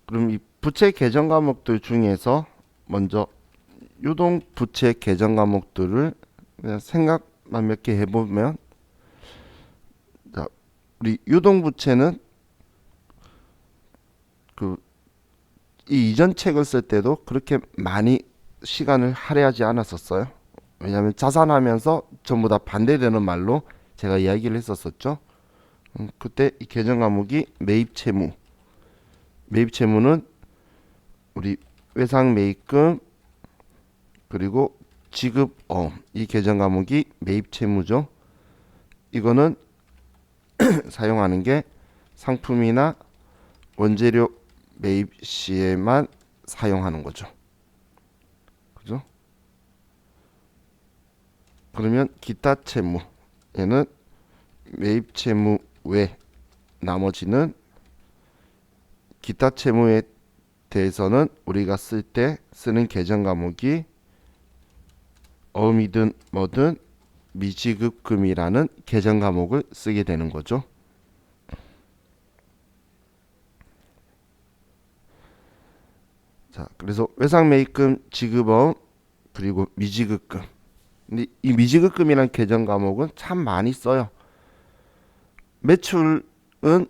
그럼 이 부채 계정 과목들 중에서 먼저 유동 부채 계정 과목들을 그냥 생각만 몇 개 해보면, 자, 우리 유동 부채는 그 이 이전 책을 쓸 때도 그렇게 많이 시간을 할애하지 않았었어요. 왜냐하면 자산하면서 전부 다 반대되는 말로 제가 이야기를 했었었죠. 그때 이 계정 과목이 매입 채무, 매입 채무는 우리 외상 매입금 그리고 지급어음, 이 계정 과목이 매입 채무죠. 이거는 사용하는 게 상품이나 원재료 매입 시에만 사용하는 거죠. 그죠? 그러면 기타 채무, 얘는 매입 채무 외 나머지는 기타 채무에 대해서는 우리가 쓸 때 쓰는 계정 과목이 어음이든 뭐든 미지급금이라는 계정 과목을 쓰게 되는 거죠. 자, 그래서 외상매입금, 지급어음, 그리고 미지급금. 근데 이 미지급금이라는 계정 과목은 참 많이 써요. 매출은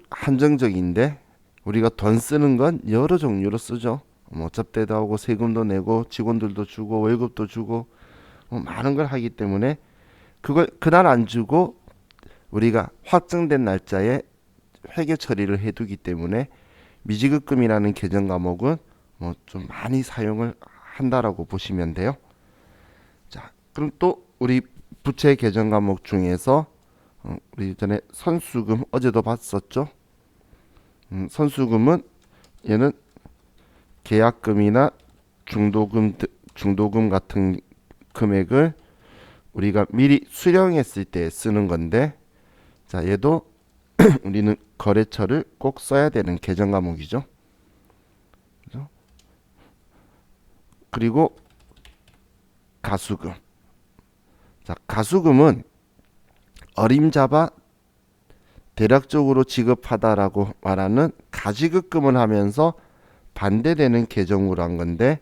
한정적인데 우리가 돈 쓰는 건 여러 종류로 쓰죠. 뭐 접대도 하고 세금도 내고 직원들도 주고 월급도 주고 많은 걸 하기 때문에 그걸 그날 안 주고 우리가 확정된 날짜에 회계 처리를 해두기 때문에 미지급금이라는 계정 과목은 뭐 좀 많이 사용을 한다라고 보시면 돼요. 자, 그럼 또 우리 부채 계정 과목 중에서 우리 전에 선수금 어제도 봤었죠. 선수금은 얘는 계약금이나 중도금 같은 금액을 우리가 미리 수령했을 때 쓰는 건데, 자, 얘도 우리는 거래처를 꼭 써야 되는 계정 과목이죠. 그죠? 그리고 가수금. 자, 가수금은 어림잡아 대략적으로 지급하다라고 말하는 가지급금을 하면서 반대되는 계정으로 한 건데,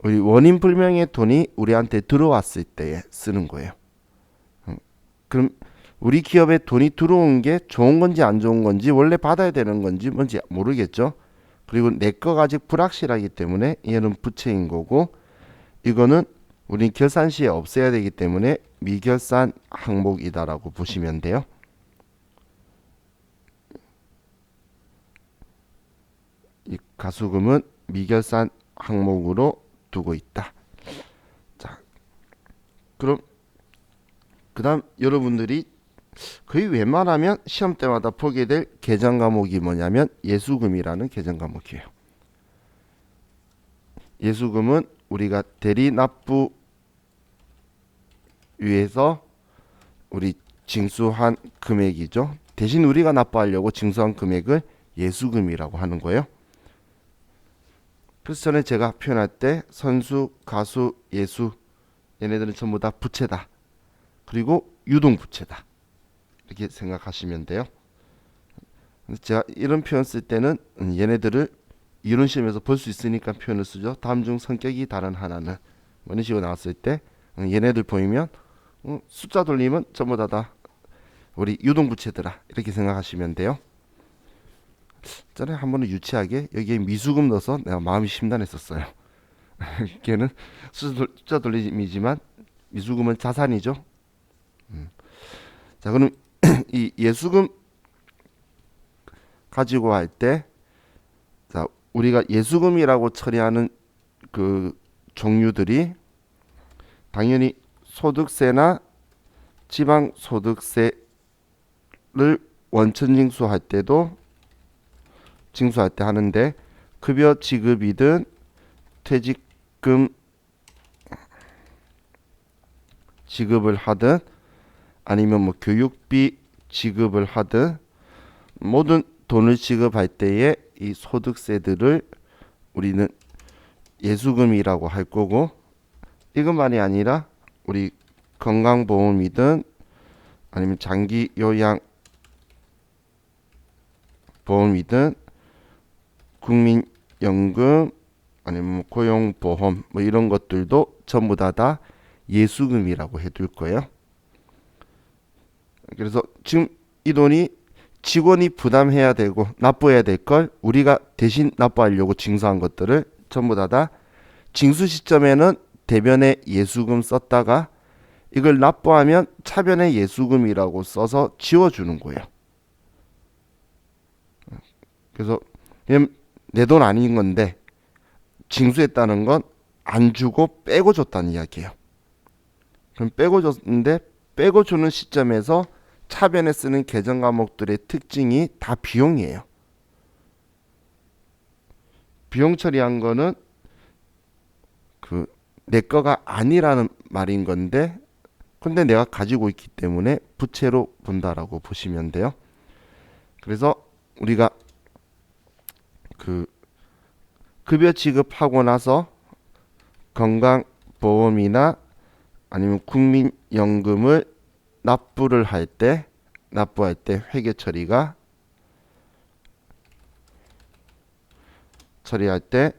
우리 원인 불명의 돈이 우리한테 들어왔을 때 쓰는 거예요. 그럼 우리 기업에 돈이 들어온 게 좋은 건지 안 좋은 건지 원래 받아야 되는 건지 뭔지 모르겠죠. 그리고 내 거가 아직 불확실하기 때문에 얘는 부채인 거고, 이거는 우리 결산 시에 없애야 되기 때문에 미결산 항목이다라고 보시면 돼요. 이 가수금은 미결산 항목으로 두고 있다. 자, 그럼 그다음 여러분들이 거의 웬만하면 시험 때마다 보게 될 계정 과목이 뭐냐면 예수금이라는 계정 과목이에요. 예수금은 우리가 대리 납부 위해서 우리 징수한 금액이죠. 대신 우리가 납부하려고 징수한 금액을 예수금이라고 하는 거예요. 그래서 전에 제가 표현할 때 선수, 가수, 예수, 얘네들은 전부 다 부채다. 그리고 유동부채다. 이렇게 생각하시면 돼요. 제가 이런 표현 쓸 때는 얘네들을 이론 시험에서 볼 수 있으니까 표현을 쓰죠. 다음 중 성격이 다른 하나는 뭐 이런 식으로 나왔을 때 얘네들 보이면 숫자 돌리면 전부 다 우리 유동부채더라 이렇게 생각하시면 돼요. 전에 한 번은 유치하게 여기에 미수금 넣어서 내가 마음이 심란했었어요. 걔는 숫자 돌림이지만 미수금은 자산이죠. 자, 그럼 이 예수금 가지고 할 때, 자, 우리가 예수금이라고 처리하는 그 종류들이 당연히 소득세나 지방소득세를 원천 징수할 때도 징수할 때 하는데, 급여 지급이든 퇴직금 지급을 하든 아니면 뭐 교육비 지급을 하든 모든 돈을 지급할 때에 이 소득세들을 우리는 예수금이라고 할 거고, 이것만이 아니라 우리 건강보험이든 아니면 장기 요양 보험이든 국민 연금 아니면 고용보험 뭐 이런 것들도 전부 다 예수금이라고 해둘 거예요. 그래서 지금 이 돈이 직원이 부담해야 되고 납부해야 될 걸 우리가 대신 납부하려고 징수한 것들을 전부 다 징수 시점에는 대변에 예수금 썼다가 이걸 납부하면 차변에 예수금이라고 써서 지워주는 거예요. 그래서 내 돈 아닌 건데 징수했다는 건 안 주고 빼고 줬다는 이야기예요. 그럼 빼고 줬는데 빼고 주는 시점에서 차변에 쓰는 계정 과목들의 특징이 다 비용이에요. 비용 처리한 거는 내 거가 아니라는 말인 건데 근데 내가 가지고 있기 때문에 부채로 본다라고 보시면 돼요. 그래서 우리가 급여 지급하고 나서 건강보험이나 아니면 국민연금을 납부할 때 회계 처리할 때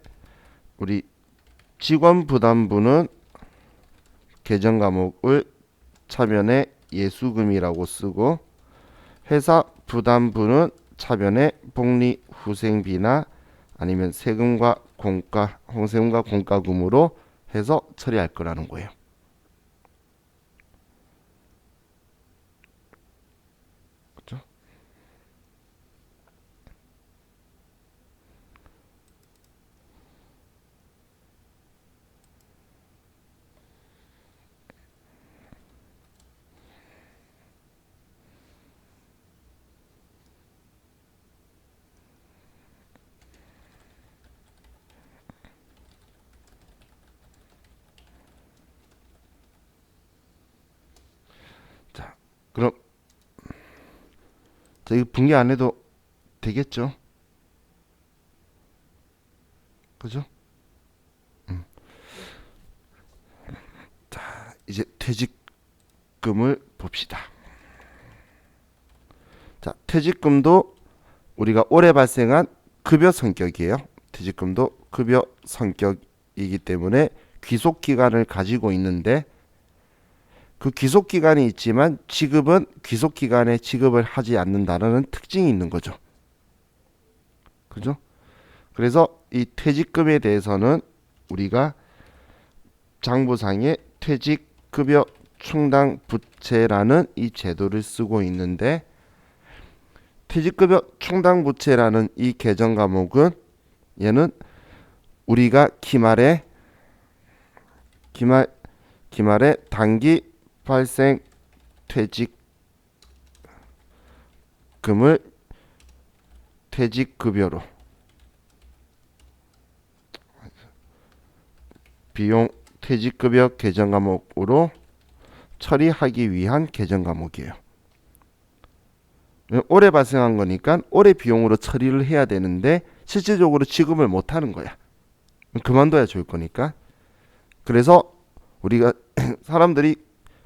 우리 직원 부담부는 계정 과목을 차변에 예수금이라고 쓰고 회사 부담부는 차변에 복리후생비나 아니면 세금과 공과금으로 해서 처리할 거라는 거예요. 그렇죠? 자, 그럼 이거 분개 안 해도 되겠죠? 그죠? 자, 이제 퇴직금을 봅시다. 자, 퇴직금도 우리가 올해 발생한 급여 성격이에요. 퇴직금도 급여 성격이기 때문에 귀속 기간을 가지고 있는데 그 귀속 기간이 있지만 지급은 귀속 기간에 지급을 하지 않는다는 특징이 있는 거죠. 그죠? 그래서 이 퇴직금에 대해서는 우리가 장부상에 퇴직급여 충당 부채라는 이 제도를 쓰고 있는데 퇴직급여 충당 부채라는 이 계정 과목은 얘는 우리가 기말에 단기 발생 퇴직금을 퇴직급여로 비용 퇴직급여 계정 과목으로 처리하기 위한 계정 과목이에요. 올해 발생한 거니까 올해 비용으로 처리를 해야 되는데 실질적으로 지급을 못 하는 거야. 그만둬야 좋을 거니까. 그래서 우리가 사람들이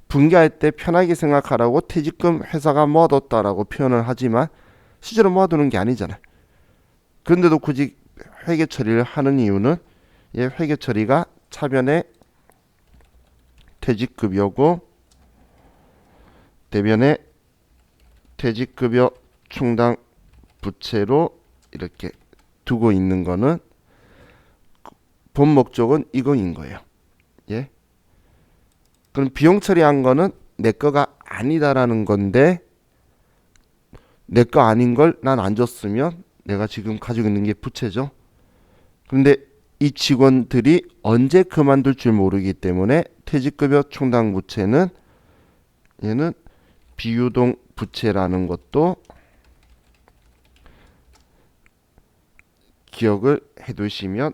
분개할 때 편하게 생각하라고 퇴직금 회사가 모아뒀다라고 표현을 하지만 실제로 모아두는 게 아니잖아요. 그런데도 굳이 회계 처리를 하는 이유는 얘 회계 처리가 차변에 퇴직급여고 대변에 퇴직급여 충당 부채로 이렇게 두고 있는 거는 본 목적은 이거인 거예요. 예? 그럼 비용 처리한 거는 내 거가 아니다라는 건데 내 거 아닌 걸 난 안 줬으면 내가 지금 가지고 있는 게 부채죠. 그런데 이 직원들이 언제 그만둘 줄 모르기 때문에 퇴직급여 충당 부채는 얘는 비유동 부채라는 것도 기억을 해두시면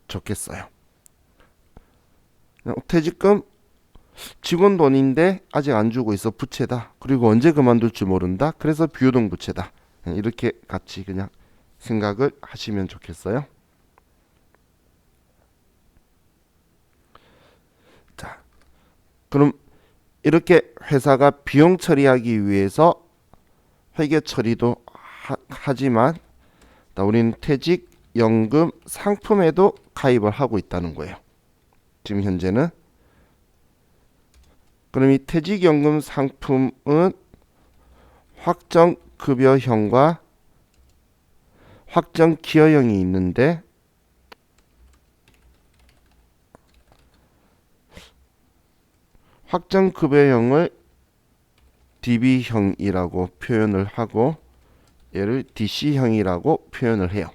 좋겠어요. 퇴직금 직원 돈인데 아직 안 주고 있어 부채다. 그리고 언제 그만둘 줄 모른다. 그래서 비유동 부채다. 이렇게 같이 그냥 생각을 하시면 좋겠어요. 자, 그럼 이렇게 회사가 비용 처리하기 위해서 회계 처리도 하지만 우리는 퇴직 퇴직연금 상품에도 가입을 하고 있다는 거예요. 지금 현재는. 그럼 이 퇴직연금 상품은 확정급여형과 확정기여형이 있는데 확정급여형을 DB형이라고 표현을 하고 얘를 DC형이라고 표현을 해요.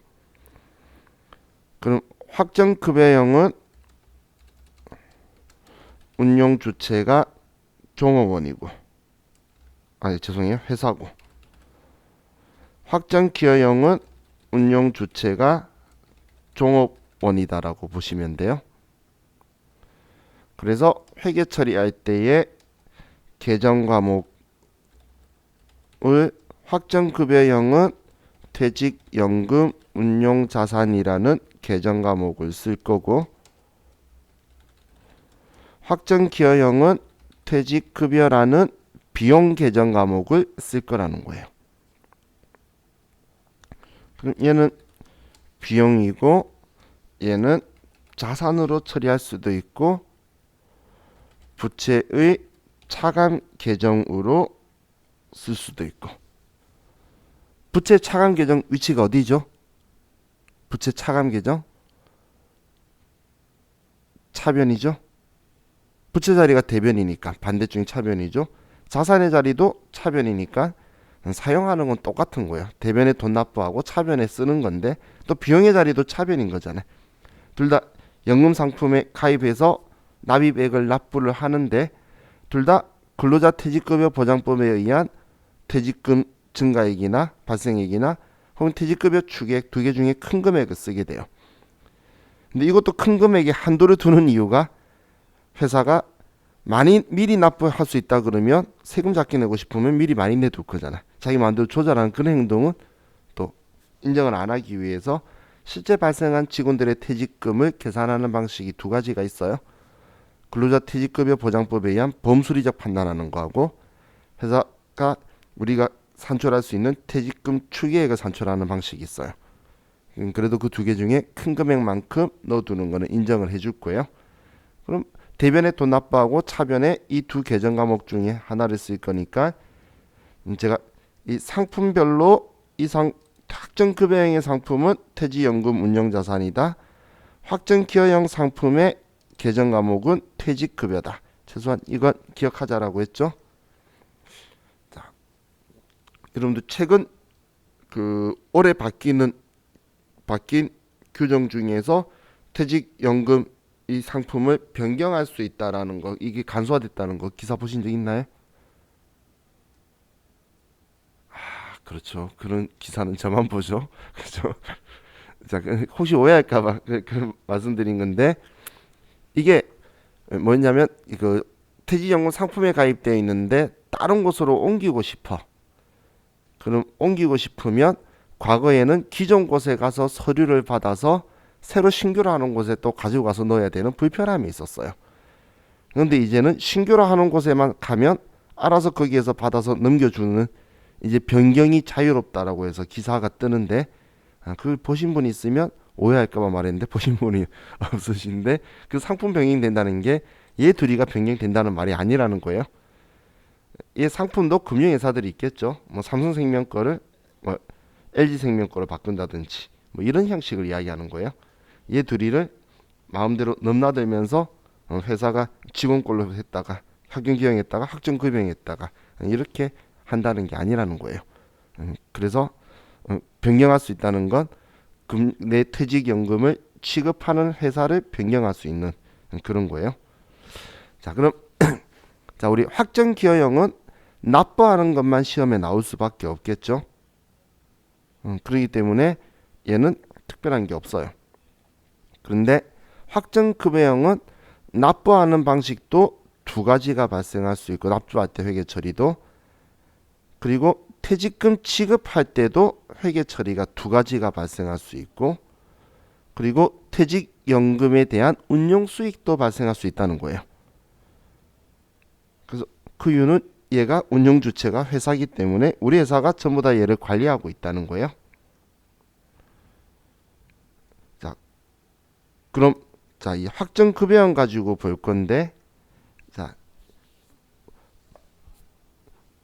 그럼 확정급여형은 운용주체가 종업원이고 죄송해요. 회사고, 확정기여형은 운용주체가 종업원이다라고 보시면 돼요. 그래서 회계 처리할 때에 계정 과목을 확정급여형은 퇴직연금 운용자산이라는 계정 과목을 쓸 거고, 확정기여형은 퇴직급여라는 비용 계정 과목을 쓸 거라는 거예요. 그럼 얘는 비용이고 얘는 자산으로 처리할 수도 있고 부채의 차감 계정으로 쓸 수도 있고. 부채 차감 계정 위치가 어디죠? 부채 차감 계정 차변이죠. 부채 자리가 대변이니까 반대쪽이 차변이죠. 자산의 자리도 차변이니까 사용하는 건 똑같은 거예요. 대변에 돈 납부하고 차변에 쓰는 건데 또 비용의 자리도 차변인 거잖아요. 둘 다 연금 상품에 가입해서 납입액을 납부를 하는데 둘 다 근로자 퇴직급여 보장법에 의한 퇴직금 증가액이나 발생액이나 혹은 퇴직급여 추계액 두 개 중에 큰 금액을 쓰게 돼요. 근데 이것도 큰 금액에 한도를 두는 이유가 회사가 많이 미리 납부할 수 있다 그러면 세금 작게 내고 싶으면 미리 많이 내둘 거잖아. 자기 마음대로 조절하는 그런 행동은 또 인정을 안 하기 위해서 실제 발생한 직원들의 퇴직금을 계산하는 방식이 두 가지가 있어요. 근로자 퇴직급여 보장법에 의한 범수리적 판단하는 거하고 회사가 우리가 산출할 수 있는 퇴직금 추계액을 산출하는 방식이 있어요. 그래도 그 두 개 중에 큰 금액만큼 넣어두는 거는 인정을 해줄 거예요. 그럼 대변에 돈 납부하고 차변에 이 두 계정 과목 중에 하나를 쓸 거니까 제가 이 상품별로 확정급여형의 상품은 퇴직연금 운용자산이다. 확정기여형 상품의 계정 과목은 퇴직급여다. 최소한 이건 기억하자라고 했죠. 자, 여러분들 최근 올해 바뀐 규정 중에서 퇴직연금 이 상품을 변경할 수 있다라는 거, 이게 간소화됐다는 거 기사 보신 적 있나요? 그렇죠. 그런 기사는 저만 보죠. 그렇죠. 자, 혹시 오해할까봐 그 말씀드린 건데 이게 뭐냐면 그 퇴직연금 상품에 가입되어 있는데 다른 곳으로 옮기고 싶어. 그럼 옮기고 싶으면 과거에는 기존 곳에 가서 서류를 받아서 새로 신규로 하는 곳에 또 가지고 가서 넣어야 되는 불편함이 있었어요. 그런데 이제는 신규로 하는 곳에만 가면 알아서 거기에서 받아서 넘겨주는 이제 변경이 자유롭다라고 해서 기사가 뜨는데 그걸 보신 분이 있으면 오해할까봐 말했는데 보신 분이 없으신데 그 상품 변경된다는 게 얘 둘이가 변경된다는 말이 아니라는 거예요. 얘 상품도 금융회사들이 있겠죠. 뭐 삼성생명 거를 뭐 LG생명 거로 바꾼다든지 뭐 이런 형식을 이야기하는 거예요. 얘 둘이를 마음대로 넘나들면서 회사가 직원꼴로 했다가 학용기형했다가 학정급여했다가 이렇게 한다는 게 아니라는 거예요. 그래서 변경할 수 있다는 건 내 퇴직연금을 취급하는 회사를 변경할 수 있는 그런 거예요. 자, 그럼 자, 우리 확정기여형은 납부하는 것만 시험에 나올 수밖에 없겠죠. 그렇기 때문에 얘는 특별한 게 없어요. 그런데 확정급여형은 납부하는 방식도 두 가지가 발생할 수 있고 납부할 때 회계 처리도 그리고 퇴직금 지급할 때도 회계 처리가 두 가지가 발생할 수 있고 그리고 퇴직연금에 대한 운용 수익도 발생할 수 있다는 거예요. 그래서 그 이유는 얘가 운용 주체가 회사이기 때문에 우리 회사가 전부 다 얘를 관리하고 있다는 거예요. 그럼 자, 이 확정급여형 가지고 볼 건데, 자,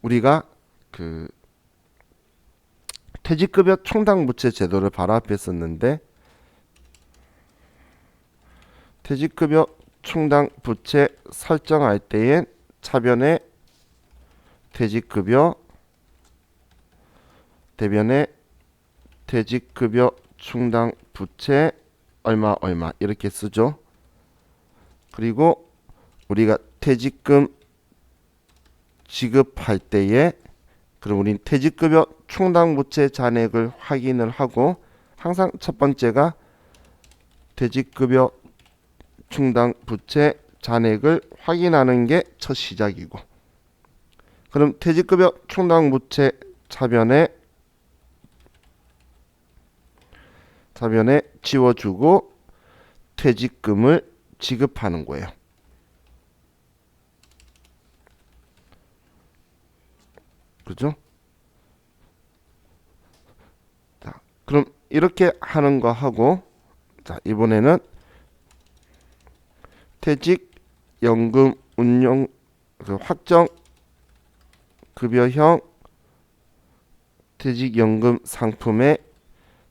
우리가 그 퇴직급여 충당부채 제도를 바로 앞에 썼는데, 퇴직급여 충당부채 설정할 때엔 차변에 퇴직급여, 대변에 퇴직급여 충당부채 얼마 얼마 이렇게 쓰죠. 그리고 우리가 퇴직금 지급할 때에 그럼 우린 퇴직급여 충당부채 잔액을 확인을 하고, 항상 첫 번째가 퇴직급여 충당부채 잔액을 확인하는 게 첫 시작이고, 그럼 퇴직급여 충당부채 차변에 지워주고 퇴직금을 지급하는 거예요. 그죠? 자, 그럼 이렇게 하는 거 하고, 자, 이번에는 퇴직연금 운용 확정 급여형 퇴직연금 상품에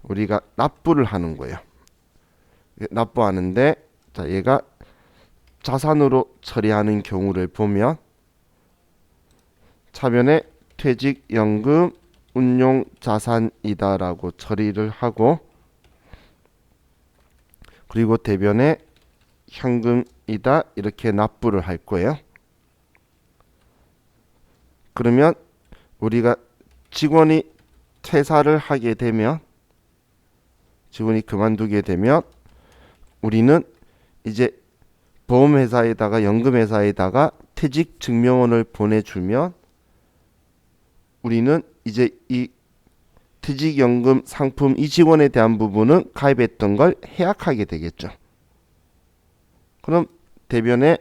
우리가 납부를 하는 거예요. 납부하는데, 자, 얘가 자산으로 처리하는 경우를 보면 차변에 퇴직연금 운용자산이다라고 처리를 하고, 그리고 대변에 현금이다 이렇게 납부를 할 거예요. 그러면 우리가 직원이 퇴사를 하게 되면, 직원이 그만두게 되면 우리는 이제 보험회사에다가 연금회사에다가 퇴직 증명원을 보내주면 우리는 이제 이 퇴직연금 상품 이 직원에 대한 부분은 가입했던 걸 해약하게 되겠죠. 그럼 대변에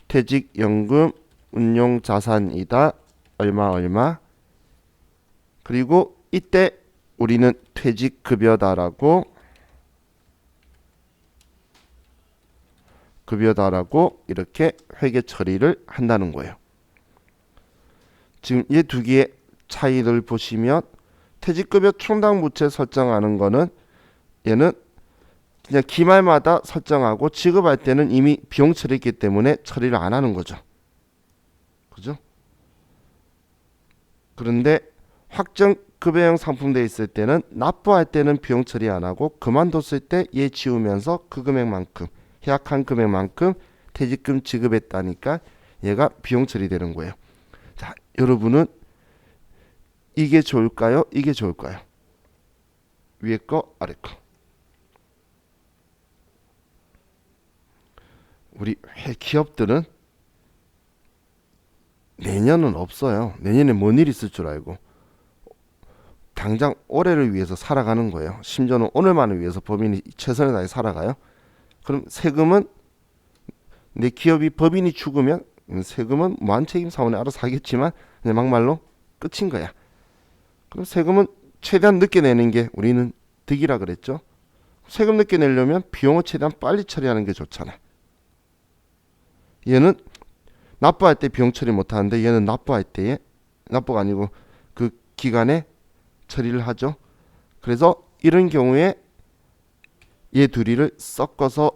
퇴직연금 운용자산이다 얼마 얼마, 그리고 이때 우리는 퇴직급여다라고 이렇게 회계 처리를 한다는 거예요. 지금 이 두 개의 차이를 보시면, 퇴직급여 충당부채 설정하는 거는 얘는 그냥 기말마다 설정하고 지급할 때는 이미 비용 처리했기 때문에 처리를 안 하는 거죠. 그죠? 그런데 확정급여형 상품돼 있을 때는 납부할 때는 비용 처리 안 하고 그만뒀을 때 얘 지우면서 그 금액만큼, 해약한 금액만큼 퇴직금 지급했다니까 얘가 비용 처리되는 거예요. 자, 여러분은 이게 좋을까요? 이게 좋을까요? 위에 거, 아래 거. 우리 기업들은 내년은 없어요. 내년에 뭔 일 있을 줄 알고 당장 올해를 위해서 살아가는 거예요. 심지어는 오늘만을 위해서 법인이 최선을 다해 살아가요. 그럼 세금은 내 기업이 법인이 죽으면 세금은 무한 책임 사원이 알아서 하겠지만 그냥 막말로 끝인 거야. 그럼 세금은 최대한 늦게 내는 게 우리는 득이라 그랬죠. 세금 늦게 내려면 비용을 최대한 빨리 처리하는 게 좋잖아. 얘는 납부할 때 비용 처리 못 하는데 얘는 납부할 때에, 납부가 아니고 그 기간에 처리를 하죠. 그래서 이런 경우에 얘 둘이를 섞어서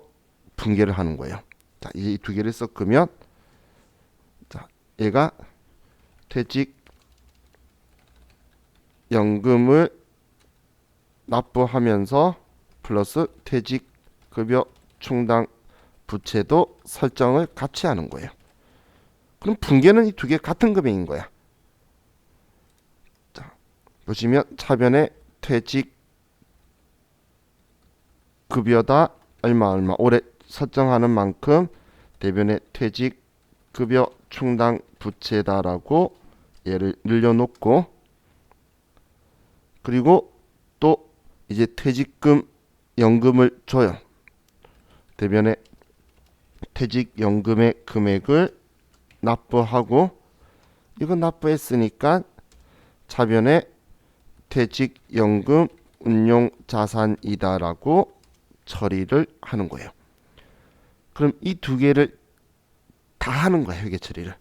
분개를 하는 거예요. 자, 이 두 개를 섞으면, 자, 얘가 퇴직연금을 납부하면서 플러스 퇴직급여 충당 부채도 설정을 같이 하는 거예요. 그럼 분개는 이 두 개 같은 금액인 거야. 자, 보시면 차변에 퇴직급여다 얼마 얼마 올해 설정하는 만큼, 대변에 퇴직급여 충당 부채다라고 얘를 늘려놓고, 그리고 또 이제 퇴직금 연금을 줘요. 대변에 퇴직연금의 금액을 납부하고, 이건 납부했으니까 차변에 퇴직연금 운용자산이다라고 처리를 하는 거예요. 그럼 이 두 개를 다 하는 거야, 회계 처리를.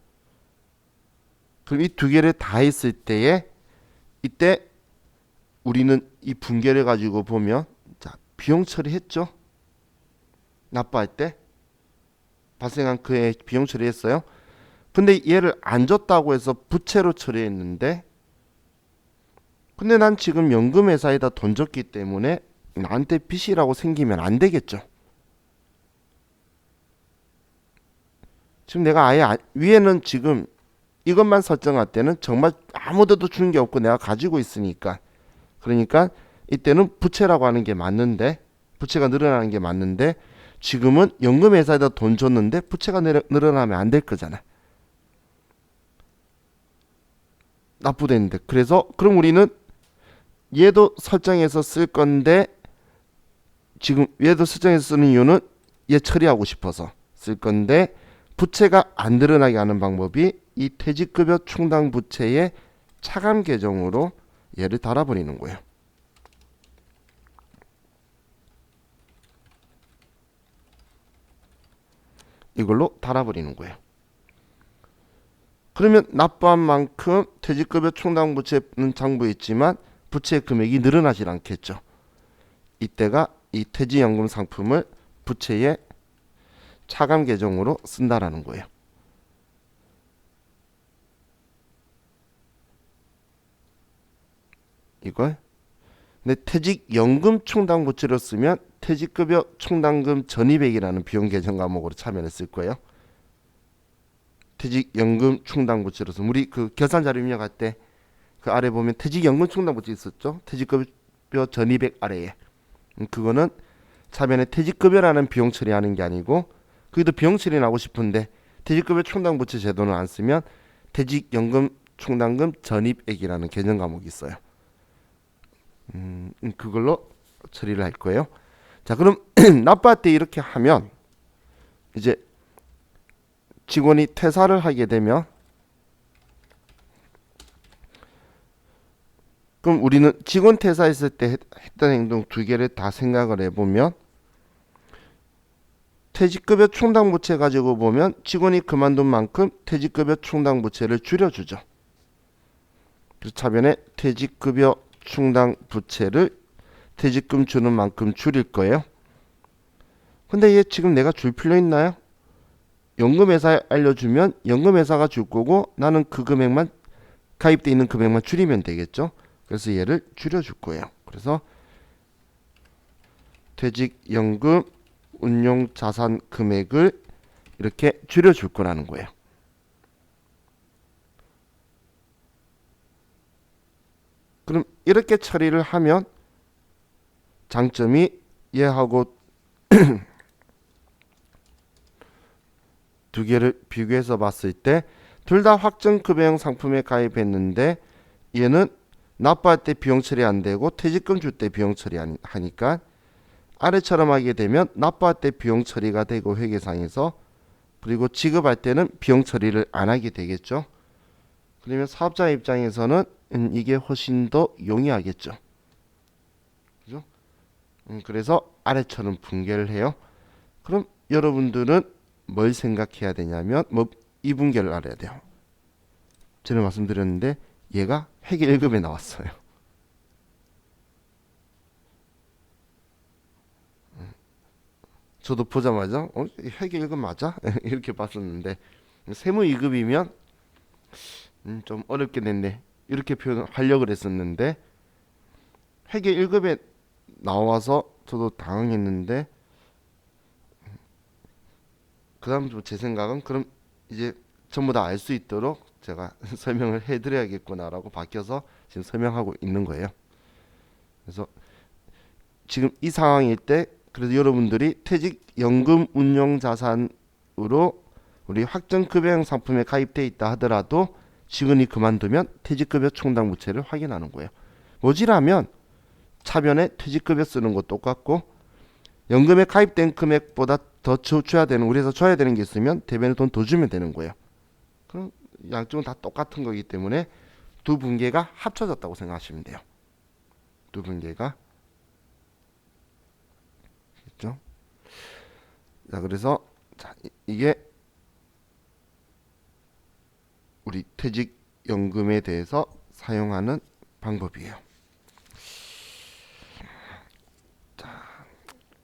그럼 이 두 개를 다 했을 때에 이때 우리는 이 분계를 가지고 보면 자, 비용 처리했죠. 납부할 때 발생한 그의 비용 처리했어요. 근데 얘를 안 줬다고 해서 부채로 처리했는데 근데 난 지금 연금회사에다 돈 줬기 때문에 나한테 빚이라고 생기면 안 되겠죠. 지금 내가 아예 위에는 지금 이것만 설정할 때는 정말 아무데도 주는 게 없고 내가 가지고 있으니까 그러니까 이때는 부채라고 하는 게 맞는데 부채가 늘어나는 게 맞는데 지금은 연금회사에다 돈 줬는데 부채가 늘어나면 안 될 거잖아. 납부됐는데 그래서 그럼 우리는 얘도 설정해서 쓸 건데 지금 얘도 설정해서 쓰는 이유는 얘 처리하고 싶어서 쓸 건데 부채가 안 늘어나게 하는 방법이 이 퇴직급여 충당 부채의 차감 계정으로 얘를 달아버리는 거예요. 이걸로 달아버리는 거예요. 그러면 납부한 만큼 퇴직급여 충당 부채는 장부에 있지만 부채 금액이 늘어나질 않겠죠. 이때가 이 퇴직연금 상품을 부채의 차감 계정으로 쓴다라는 거예요. 이걸 근데 퇴직연금 충당 부채로 쓰면 퇴직급여 충당금 전입액이라는 비용 계정 과목으로 참여를 쓸 거예요. 퇴직연금 충당 부채로서 우리 그 결산 자료 입력할 때 그 아래 보면 퇴직연금 충당 부채 있었죠. 퇴직급여 전입액 아래에 그거는 차변에 퇴직급여라는 비용 처리하는 게 아니고 그래도 비용 처리 나고 싶은데 퇴직급여 충당 부채 제도는 안 쓰면 퇴직연금 충당금 전입액이라는 개정 과목이 있어요. 그걸로 처리를 할 거예요. 자, 그럼 납부할 때 이렇게 하면 이제 직원이 퇴사를 하게 되면 그럼 우리는 직원 퇴사했을 때 했던 행동 두 개를 다 생각을 해보면 퇴직급여 충당 부채 가지고 보면 직원이 그만둔 만큼 퇴직급여 충당 부채를 줄여주죠. 그래서 차변에 퇴직급여 충당 부채를 퇴직금 주는 만큼 줄일 거예요. 근데 얘 지금 내가 줄 필요 있나요? 연금회사에 알려주면 연금회사가 줄 거고 나는 그 금액만 가입돼 있는 금액만 줄이면 되겠죠. 그래서 얘를 줄여줄 거예요. 그래서 퇴직연금 운용자산 금액을 이렇게 줄여줄 거라는 거예요. 그럼 이렇게 처리를 하면 장점이 얘하고 두 개를 비교해서 봤을 때 둘 다 확정 급여형 상품에 가입했는데 얘는 납부할 때 비용 처리 안 되고 퇴직금 줄 때 비용 처리 하니까 아래처럼 하게 되면 납부할 때 비용 처리가 되고 회계상에서 그리고 지급할 때는 비용 처리를 안 하게 되겠죠. 그러면 사업자 입장에서는 이게 훨씬 더 용이하겠죠. 그죠? 그래서 아래처럼 분계를 해요. 그럼 여러분들은 뭘 생각해야 되냐면 이 분계를 알아야 돼요. 전에 말씀드렸는데 얘가 회계 1급에 나왔어요. 저도 보자마자 회계 1급 맞아? 이렇게 봤었는데 세무 2급이면 좀 어렵게 됐네 이렇게 표현하려고 했었는데 회계 1급에 나와서 저도 당황했는데 그 다음 제 생각은 그럼 이제 전부 다 알 수 있도록 제가 설명을 해드려야겠구나라고 바뀌어서 지금 설명하고 있는 거예요. 그래서 지금 이 상황일 때 그래서 여러분들이 퇴직연금 운용자산으로 우리 확정급여형 상품에 가입돼 있다 하더라도 직원이 그만두면 퇴직급여 충당 부채를 확인하는 거예요. 모지라면 차변에 퇴직급여 쓰는 거 똑같고 연금에 가입된 금액보다 더 줘야 되는 우리 회사 줘야 되는 게 있으면 대변에 돈 더 주면 되는 거예요. 그럼 양쪽은 다 똑같은 거기 때문에 두 분계가 합쳐졌다고 생각하시면 돼요. 두 분계가 있죠. 자, 그래서 자, 이게 우리 퇴직연금에 대해서 사용하는 방법이에요.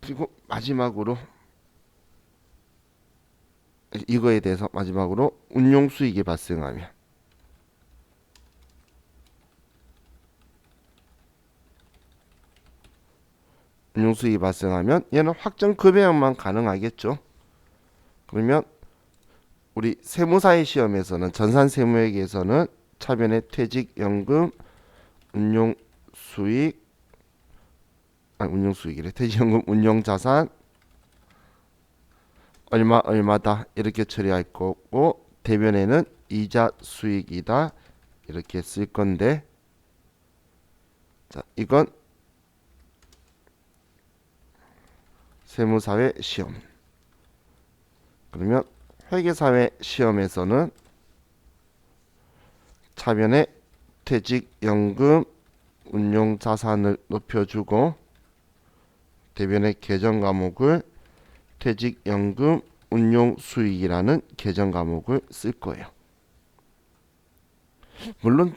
그리고 마지막으로 이거에 대해서 마지막으로 운용수익이 발생하면 얘는 확정 급여만 가능하겠죠. 그러면 우리 세무사의 시험에서는 전산세무회계에서는 차변의 퇴직연금 운용수익 운용수익이래. 퇴직연금 운용자산 얼마다 이렇게 처리할 거고 대변에는 이자 수익이다 이렇게 쓸 건데, 자, 이건 세무사회 시험. 그러면 회계사회 시험에서는 차변에 퇴직연금 운용자산을 높여주고 대변의 계정 과목을 퇴직연금 운용수익이라는 계정 과목을 쓸 거예요. 물론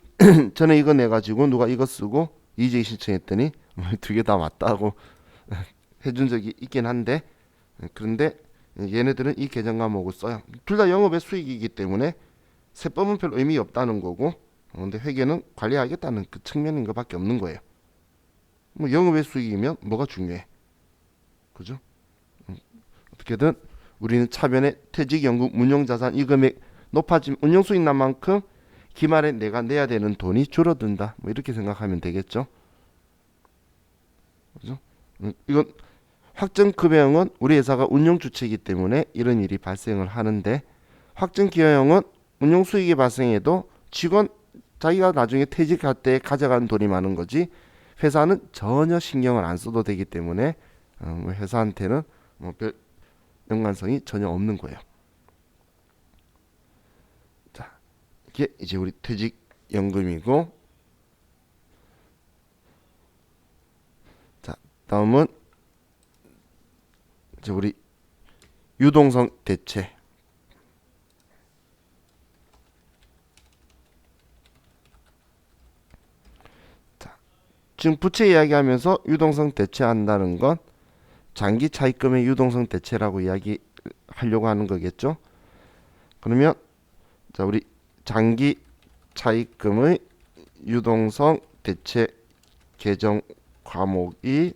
전에 이거 내가지고 누가 이거 쓰고 이의제기 신청했더니 두 개 다 맞다고 해준 적이 있긴 한데, 그런데 얘네들은 이 계정 과목을 써요. 둘 다 영업의 수익이기 때문에 세법은 별 의미 없다는 거고, 근데 회계는 관리하겠다는 그 측면인 것밖에 없는 거예요. 뭐 영업의 수익이면 뭐가 중요해, 그죠? 어떻게든 우리는 차변에 퇴직연금 운용자산 이 금액 높아지면 운용수익 난 만큼 기말에 내가 내야 되는 돈이 줄어든다, 뭐 이렇게 생각하면 되겠죠. 그죠? 이건 확정급여형은 우리 회사가 운용주체이기 때문에 이런 일이 발생을 하는데, 확정기여형은 운용수익이 발생해도 직원 자기가 나중에 퇴직할 때 가져가는 돈이 많은 거지 회사는 전혀 신경을 안 써도 되기 때문에 회사한테는 별 연관성이 전혀 없는 거예요. 자, 이게 이제 우리 퇴직연금이고, 자, 다음은 이제 우리 유동성 대체. 자, 지금 부채 이야기하면서 유동성 대체한다는 건 장기 차입금의 유동성 대체라고 이야기하려고 하는 거겠죠. 그러면 자, 우리 장기 차입금의 유동성 대체 계정 과목이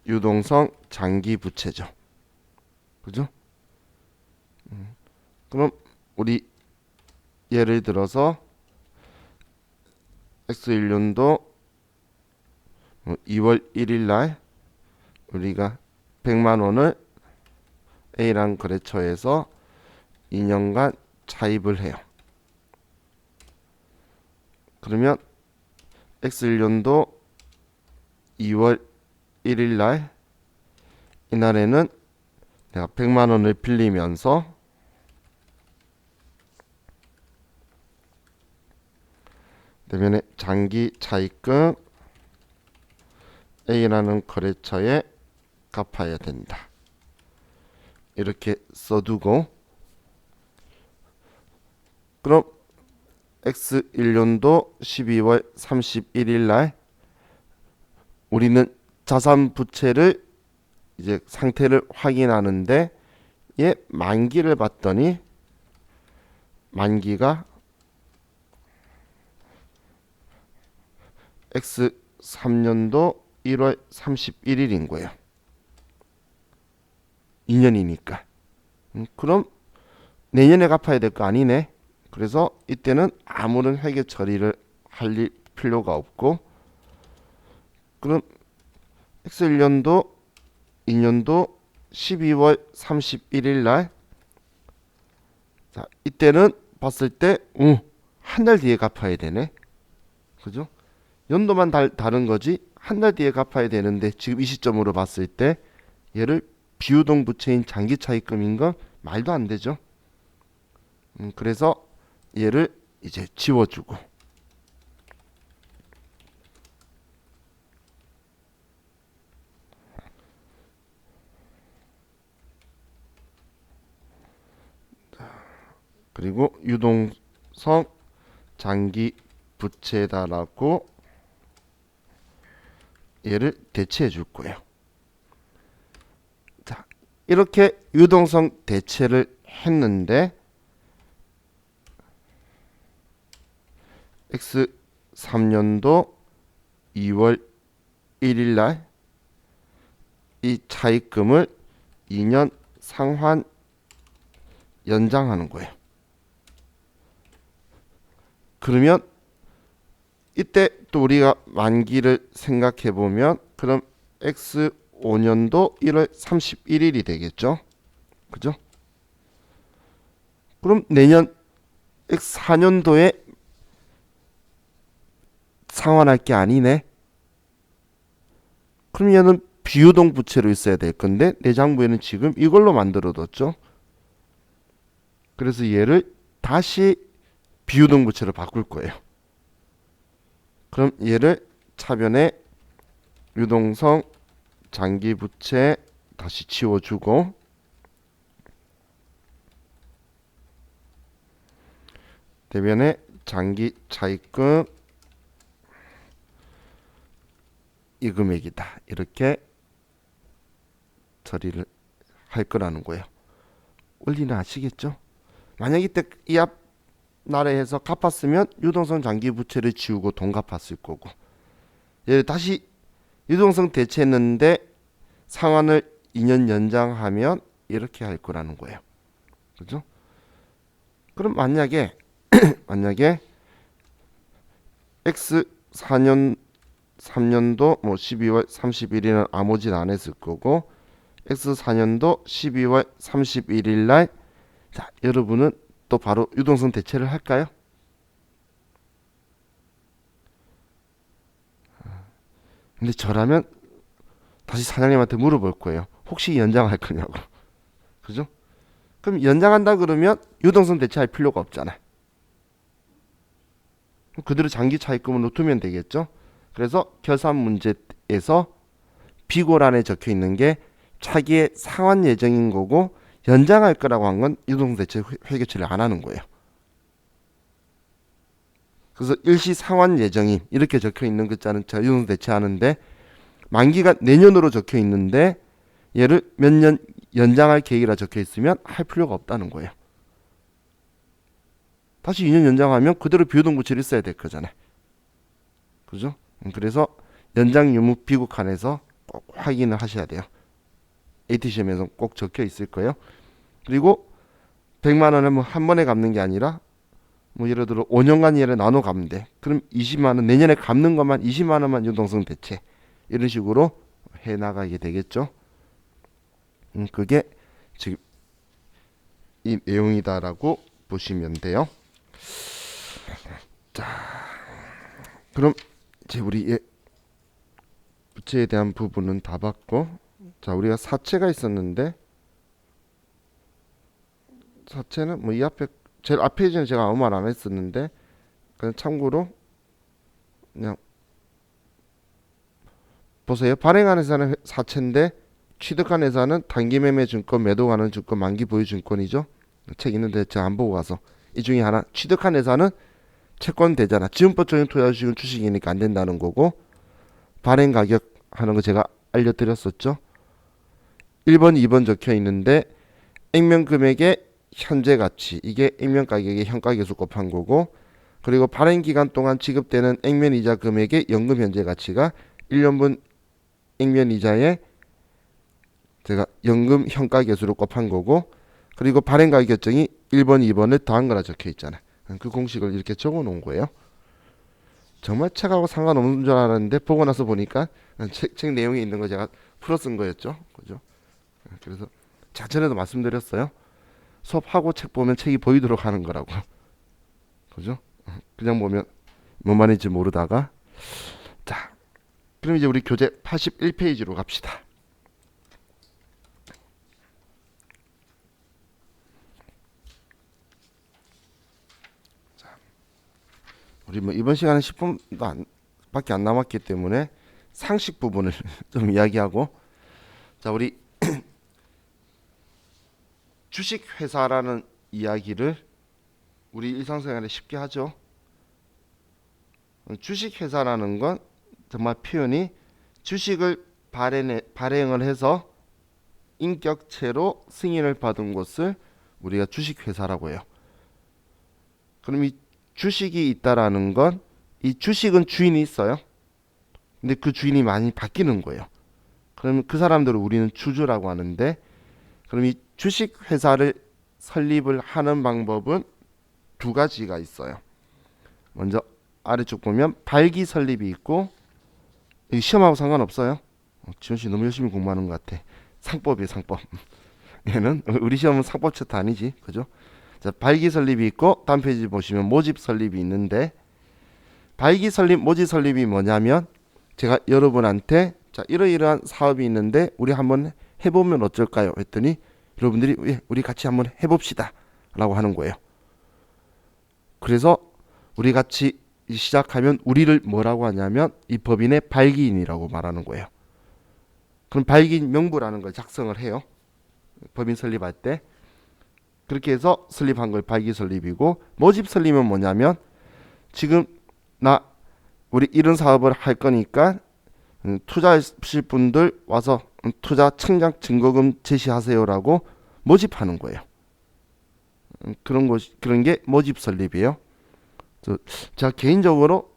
유동성 장기 부채죠. 그죠? 그럼 우리 예를 들어서 X1년도 2월 1일 날 우리가 100만 원을 A라는 거래처에서 2년간 차입을 해요. 그러면 X1년도 2월 1일 날 이날에는 내가 100만 원을 빌리면서 대변에 장기 차입금 A라는 거래처에 갚아야 된다. 이렇게 써두고, 그럼 X1년도 12월 31일 날 우리는 자산 부채를 이제 상태를 확인하는데 얘 만기를 봤더니 만기가 X3년도 1월 31일인 거예요. 2년이니까. 그럼 내년에 갚아야 될 거 아니네. 그래서 이때는 아무런 회계 처리를 할 필요가 없고, 그럼 X1년도 2년도 12월 31일 날, 자, 이때는 봤을 때 한 달 뒤에 갚아야 되네. 그죠? 연도만 다른 거지 한 달 뒤에 갚아야 되는데 지금 이 시점으로 봤을 때 얘를 비유동 부채인 장기 차입금인 건 말도 안 되죠. 그래서 얘를 이제 지워주고, 그리고 유동성 장기 부채다라고 얘를 대체해 줄 거예요. 자, 이렇게 유동성 대체를 했는데 X 3년도 2월 1일 날 이 차입금을 2년 상환 연장하는 거예요. 그러면 이때 또 우리가 만기를 생각해 보면 그럼 X 5년도 1월 31일이 되겠죠. 그죠? 그럼 내년 X 4년도에 상환할 게 아니네. 그럼 얘는 비유동 부채로 있어야 될 건데 내장부에는 지금 이걸로 만들어뒀죠. 그래서 얘를 다시 비유동 부채로 바꿀 거예요. 그럼 얘를 차변에 유동성 장기 부채 다시 지워주고 대변에 장기 차입금 이 금액이다. 이렇게 처리를 할 거라는 거예요. 원리는 아시겠죠? 만약 이때 이 앞 나라에서 갚았으면 유동성 장기 부채를 지우고 돈 갚았을 거고 얘를 다시 유동성 대체했는데 상환을 2년 연장하면 이렇게 할 거라는 거예요. 그죠? 그럼 만약에 X 4년 3년도 뭐 12월 31일은 아무 짓 안 했을 거고 X 4년도 12월 31일 날 자, 여러분은 또 바로 유동성 대체를 할까요? 근데 저라면 다시 사장님한테 물어볼 거예요. 혹시 연장할 거냐고. 그죠? 그럼 연장한다 그러면 유동성 대체할 필요가 없잖아요. 그대로 장기 차입금을 놓두면 되겠죠? 그래서 결산 문제에서 비고란에 적혀 있는 게 차기의 상환 예정인 거고 연장할 거라고 한 건 유동성 대체 회계 처리를 안 하는 거예요. 그래서 일시 상환 예정인 이렇게 적혀 있는 글자는 유동성 대체하는데 만기가 내년으로 적혀 있는데 얘를 몇 년 연장할 계획이라 적혀 있으면 할 필요가 없다는 거예요. 다시 2년 연장하면 그대로 비유동 부채를 있어야 될 거잖아요. 그죠? 그래서 연장 유무 비국한에서 꼭 확인을 하셔야 돼요. AT시험에서 꼭 적혀 있을 거예요. 그리고 100만 원을 뭐 한 번에 갚는 게 아니라 뭐 예를 들어 5년간 얘를 나눠 갚는 데 그럼 20만 원 내년에 갚는 것만 20만 원만 유동성 대체 이런 식으로 해 나가게 되겠죠. 그게 지금 이 내용이다라고 보시면 돼요. 자, 그럼 이제 우리 부채에 대한 부분은 다 봤고, 자 우리가 사채가 있었는데 사채는 뭐 이 앞에 제일 앞 페이지는 제가 아무 말 안 했었는데 그냥 참고로 그냥 보세요. 발행한 회사는 사채인데 취득한 회사는 단기 매매 증권, 매도 가능 증권, 만기 보유 증권이죠. 책 있는데 제가 안 보고 가서 이 중에 하나 취득한 회사는 채권 되잖아. 지분법적인 투자 주식은 주식이니까 안 된다는 거고 발행 가격 하는 거 제가 알려드렸었죠. 1번, 2번 적혀 있는데 액면 금액의 현재 가치 이게 액면 가격의 현가계수 곱한 거고 그리고 발행 기간 동안 지급되는 액면 이자 금액의 연금 현재 가치가 1년분 액면 이자에 제가 연금 현가계수로 곱한 거고 그리고 발행 가격 결정이 1번, 2번을 더한 거라 적혀 있잖아요. 그 공식을 이렇게 적어 놓은 거예요. 정말 책하고 상관없는 줄 알았는데 보고 나서 보니까 책 내용에 있는 거 제가 풀어 쓴 거였죠. 그죠? 그래서 제가 전에도 말씀드렸어요. 수업하고 책 보면 책이 보이도록 하는 거라고. 그죠? 그냥 보면 뭔 말인지 모르다가 자, 그럼 이제 우리 교재 81페이지로 갑시다. 자, 우리 뭐 이번 시간은 10분도 밖에 안 남았기 때문에 상식 부분을 좀 이야기하고 자, 우리 주식 회사라는 이야기를 우리 일상생활에 쉽게 하죠. 주식회사라는 건 정말 표현이 주식을 발행을 해서 인격체로 승인을 받은 곳을 우리가 주식회사라고 해요. 그럼 이 주식이 있다라는 건 이 주식은 주인이 있어요. 근데 그 주인이 많이 바뀌는 거예요. 그러면 그 사람들을 우리는 주주라고 하는데, 그럼 이 주식회사를 설립을 하는 방법은 두 가지가 있어요. 먼저 아래쪽 보면 발기 설립이 있고, 이 시험하고 상관없어요. 지원 씨 너무 열심히 공부하는 것 같아. 상법이에요, 상법. 얘는 우리 시험은 상법 차트 아니지, 그죠? 자, 발기 설립이 있고, 다음 페이지 보시면 모집 설립이 있는데, 발기 설립, 모집 설립이 뭐냐면 제가 여러분한테 자, 이러이러한 사업이 있는데 우리 한번 해보면 어쩔까요? 했더니 여러분들이 우리 같이 한번 해봅시다 라고 하는 거예요. 그래서 우리 같이 시작하면 우리를 뭐라고 하냐면 이 법인의 발기인이라고 말하는 거예요. 그럼 발기인 명부라는 걸 작성을 해요. 법인 설립할 때. 그렇게 해서 설립한 걸 발기 설립이고, 모집 설립은 뭐냐면 지금 우리 이런 사업을 할 거니까 투자하실 분들 와서 투자 청약 증거금 제시하세요라고 모집하는 거예요. 그런 게 모집 설립이에요. 제가 개인적으로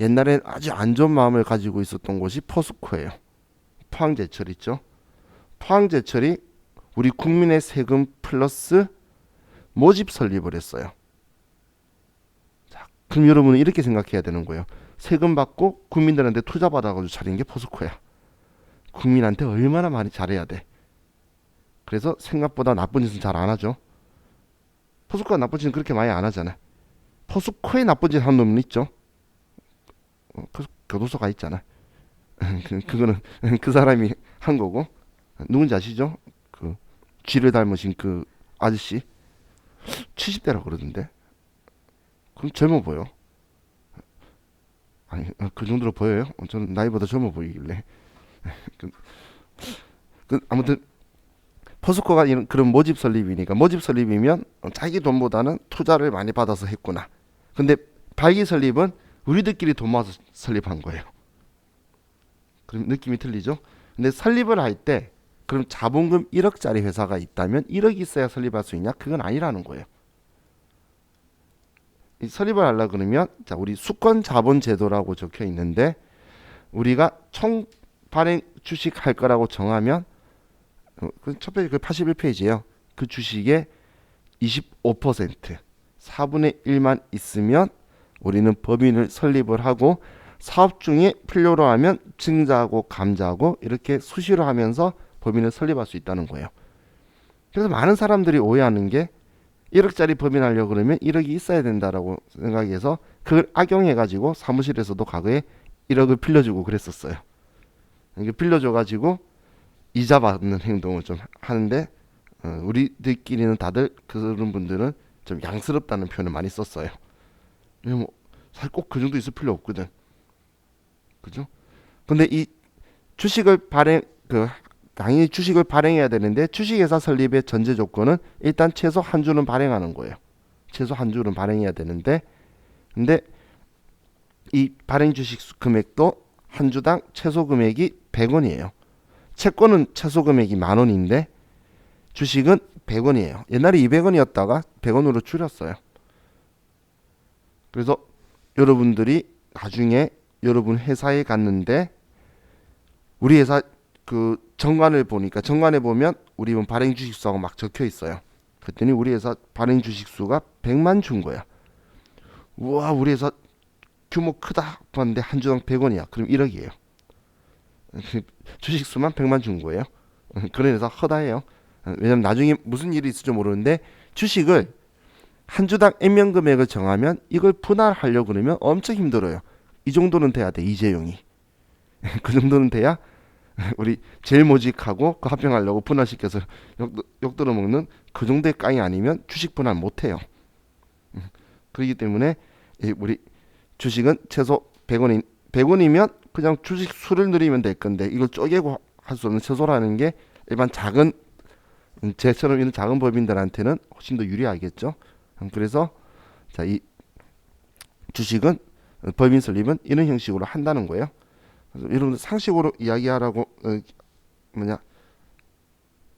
옛날엔 아주 안 좋은 마음을 가지고 있었던 곳이 포스코예요. 포항제철 있죠. 포항제철이 우리 국민의 세금 플러스 모집 설립을 했어요. 자, 그럼 여러분은 이렇게 생각해야 되는 거예요. 세금 받고 국민들한테 투자 받아가지고 차린 게 포스코야. 국민한테 얼마나 많이 잘해야 돼. 그래서 생각보다 나쁜 짓은 잘 안 하죠. 포스코가 나쁜 짓은 그렇게 많이 안 하잖아. 포스코에 나쁜 짓 한 놈은 있죠. 교도소가 있잖아. 그거는 그 사람이 한 거고. 누군지 아시죠? 그 쥐를 닮으신 그 아저씨 70대라고 그러던데. 그럼 젊어 보여. 아니, 그 정도로 보여요? 저는 나이보다 젊어 보이길래. 아무튼 포스코가 그런 모집 설립이니까, 모집 설립이면 자기 돈보다는 투자를 많이 받아서 했구나. 근데 발기 설립은 우리들끼리 돈 모아서 설립한 거예요. 그럼 느낌이 틀리죠? 근데 설립을 할 때 그럼 자본금 1억짜리 회사가 있다면 1억 있어야 설립할 수 있냐? 그건 아니라는 거예요. 이 설립을 하려 그러면 자, 우리 수권 자본 제도라고 적혀 있는데, 우리가 총 발행 주식 할 거라고 정하면 첫 페이지 그 81페이지예요. 그 주식의 25% 4분의 1만 있으면 우리는 법인을 설립을 하고, 사업 중에 필요로 하면 증자하고 감자하고 이렇게 수시로 하면서 법인을 설립할 수 있다는 거예요. 그래서 많은 사람들이 오해하는 게 1억짜리 법인 하려고 그러면 1억이 있어야 된다라고 생각해서 그걸 악용해가지고 사무실에서도 과거에 1억을 빌려주고 그랬었어요. 이게 빌려줘가지고 이자 받는 행동을 좀 하는데, 우리들끼리는 다들 그런 분들은 좀 양스럽다는 표현을 많이 썼어요. 뭐 사실 꼭 그 정도 있을 필요 없거든. 그죠? 근데 이 주식을 당연히 주식을 발행해야 되는데, 주식회사 설립의 전제 조건은 일단 최소 한 주는 발행하는 거예요. 최소 한 주는 발행해야 되는데, 근데 이 발행 주식 금액도 한 주당 최소 금액이 100원이에요. 채권은 최소 금액이 10,000원인데 주식은 100원이에요. 옛날에 200원이었다가 100원으로 줄였어요. 그래서 여러분들이 나중에 여러분 회사에 갔는데, 우리 회사 그 정관을 보니까, 정관에 보면 우리 발행 주식수하고 막 적혀 있어요. 그랬더니 우리 회사 발행 주식수가 100만 준 거야. 우와, 우리 회사 규모 크다 봤는데 한 주당 100원이야. 그럼 1억이에요. 주식수만 100만 준 거예요. 그런 회사 허다해요. 왜냐면 나중에 무슨 일이 있을지 모르는데, 주식을 한 주당 액면 금액을 정하면 이걸 분할하려고 그러면 엄청 힘들어요. 이 정도는 돼야 돼, 이재용이. 그 정도는 돼야 우리 제일 모직하고 그 합병하려고 분할시켜서 욕 들어먹는 그 정도의 깡이 아니면 주식 분할 못해요. 그렇기 때문에 우리 주식은 최소 100원이면 그냥 주식 수를 늘리면 될 건데, 이걸 쪼개고 할 수 없는 최소라는 게 일반 제처럼 이런 작은 법인들한테는 훨씬 더 유리하겠죠. 그래서 자, 이 주식은 법인 설립은 이런 형식으로 한다는 거예요. 그래서 여러분들 상식으로 이야기하라고 뭐냐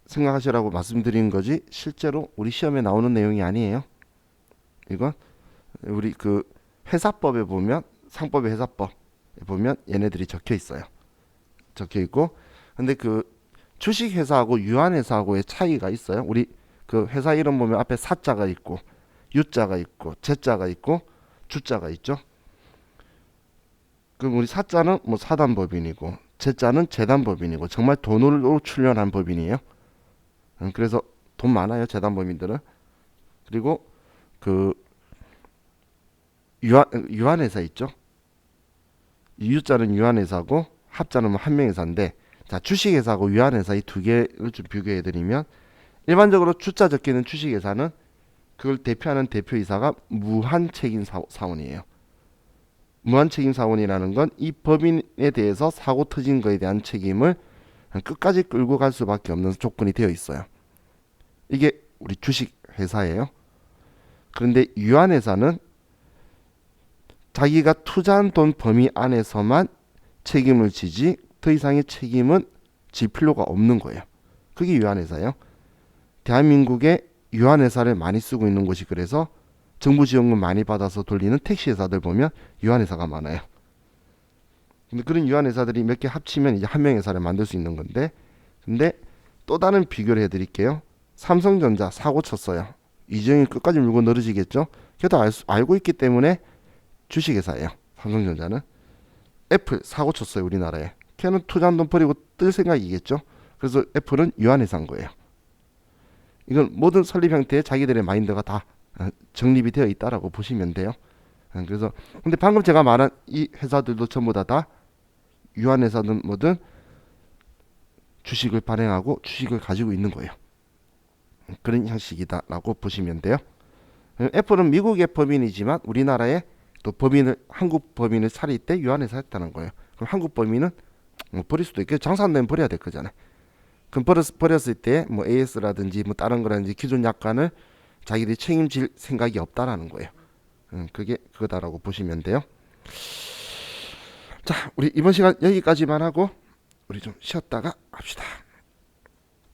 생각하시라고 말씀드린 거지 실제로 우리 시험에 나오는 내용이 아니에요. 이건 우리 그 회사법에 보면 상법의 회사법에 보면 얘네들이 적혀 있어요. 적혀 있고 근데 그 주식 회사하고 유한 회사하고의 차이가 있어요. 우리 그 회사 이름 보면 앞에 사자가 있고 유자가 있고 제자가 있고 주자가 있죠. 그럼 우리 사자는 뭐 사단법인이고 제자는 재단법인이고 정말 돈으로 출연한 법인이에요. 그래서 돈 많아요 재단법인들은. 그리고 그 유한회사 있죠. 유자는 유한회사고 합자는 뭐 한명회사인데 자 주식회사하고 유한회사 이 두 개를 좀 비교해드리면 일반적으로 주자 적혀있는 주식회사는 그걸 대표하는 대표이사가 무한책임사원이에요. 무한책임사원이라는 건 이 법인에 대해서 사고 터진 거에 대한 책임을 끝까지 끌고 갈 수밖에 없는 조건이 되어 있어요. 이게 우리 주식회사예요. 그런데 유한회사는 자기가 투자한 돈 범위 안에서만 책임을 지지 더 이상의 책임은 질 필요가 없는 거예요. 그게 유한회사예요. 대한민국에 유한회사를 많이 쓰고 있는 곳이 그래서 정부 지원금 많이 받아서 돌리는 택시회사들 보면 유한회사가 많아요. 근데 그런 유한회사들이 몇 개 합치면 이제 한 명의 회사를 만들 수 있는 건데 근데 또 다른 비교를 해드릴게요. 삼성전자 사고 쳤어요. 이재용이 끝까지 물고 늘어지겠죠. 걔도 알고 있기 때문에 주식회사예요. 삼성전자는. 애플 사고 쳤어요. 우리나라에. 걔는 투자한 돈 버리고 뜰 생각이겠죠. 그래서 애플은 유한회사인 거예요. 이건 모든 설립 형태의 자기들의 마인드가 다 정립이 되어 있다라고 보시면 돼요. 그래서 근데 방금 제가 말한 이 회사들도 전부 다 유한회사든 뭐든 주식을 발행하고 주식을 가지고 있는 거예요. 그런 형식이다라고 보시면 돼요. 애플은 미국의 법인이지만 우리나라에 또 법인을 한국 법인을 차릴 때 유한회사였다는 거예요. 그럼 한국 법인은 뭐 버릴 수도 있겠죠. 장사 안 되면 버려야 될 거잖아요. 그럼 버렸을 때 뭐 AS라든지 뭐 다른 거라든지 기존 약관을 자기들이 책임질 생각이 없다라는 거예요. 그게 그거다라고 보시면 돼요. 자, 우리 이번 시간 여기까지만 하고 우리 좀 쉬었다가 합시다.